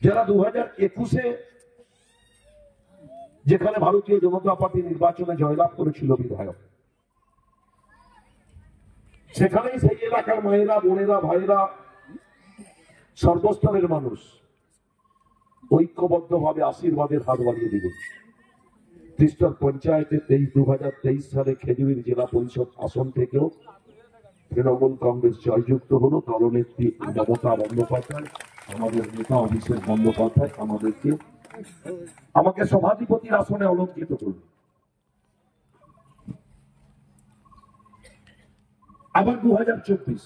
যারা 2021-এ যেখানে ভারতীয় জনতা পার্টি নির্বাচনে জয়লাভ করেছিল বিধায়ক, সেখানেই সেই এলাকার মায়েরা, বোনেরা, ভাইরা, সর্বস্তরের মানুষ ঐক্যবদ্ধভাবে আশীর্বাদের হাত বাড়িয়ে দিলেন। ত্রিস্তর পঞ্চায়েতে 2023 সালে খেজুরির জেলা পরিষদ আসন থেকেও তৃণমূল কংগ্রেস জয়যুক্ত হলো। দলনেত্রী মমতা বন্দ্যোপাধ্যায়, আমাদের নেতা অভিষেক বন্দ্যোপাধ্যায় আমাকে সভাধিপতির আসনে অলঙ্কৃত করল। আবার 2024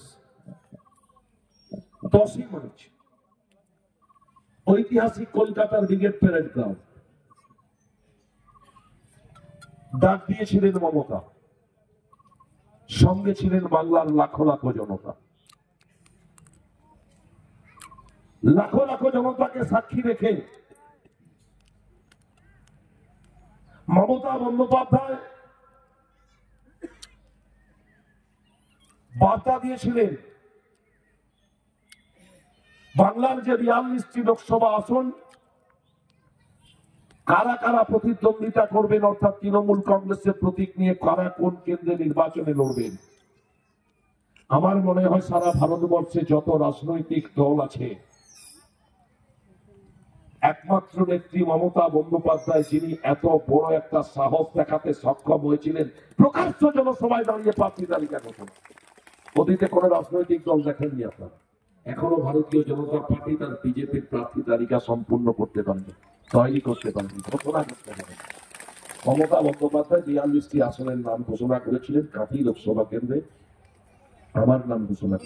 10ই মার্চ ঐতিহাসিক কলকাতার ব্রিগেড প্যারেড গ্রাউন্ড ডাক দিয়েছিলেন মমতা, সঙ্গে ছিলেন বাংলার লাখো লাখো জনতা। লাখো লাখো জনতাকে সাক্ষী রেখে মমতা বন্দ্যোপাধ্যায় বার্তা দিয়েছিলেন বাংলার যে 42টি লোকসভা আসন কারা কারা প্রতিদ্বন্দ্বিতা করবেন, অর্থাৎ তৃণমূল কংগ্রেসের প্রতীক নিয়ে কারা কোন কেন্দ্রে নির্বাচনে লড়বেন। আমার মনে হয় সারা ভারতবর্ষে যত রাজনৈতিক দল আছে, একমাত্র নেত্রী মমতা বন্দ্যোপাধ্যায় যিনি এত বড় একটা সাহস দেখাতে সক্ষম হয়েছিলেন প্রকাশ্য জনসভায় দাঁড়িয়ে প্রার্থী তালিকা ঘোষণা। অতীতে কোন রাজনৈতিক দল দেখেননি আপনারা। এখনো ভারতীয় জনতা পার্টি তার বিজেপির প্রার্থী তালিকা সম্পূর্ণ করতে পারেনি, তৈরি করতে পারেনি, ঘোষণা করতে পারেনি। মমতা বন্দ্যোপাধ্যায় 42টি আসনের নাম ঘোষণা করেছিলেন। কাঁথি লোকসভা কেন্দ্রে আমার নাম ঘোষণা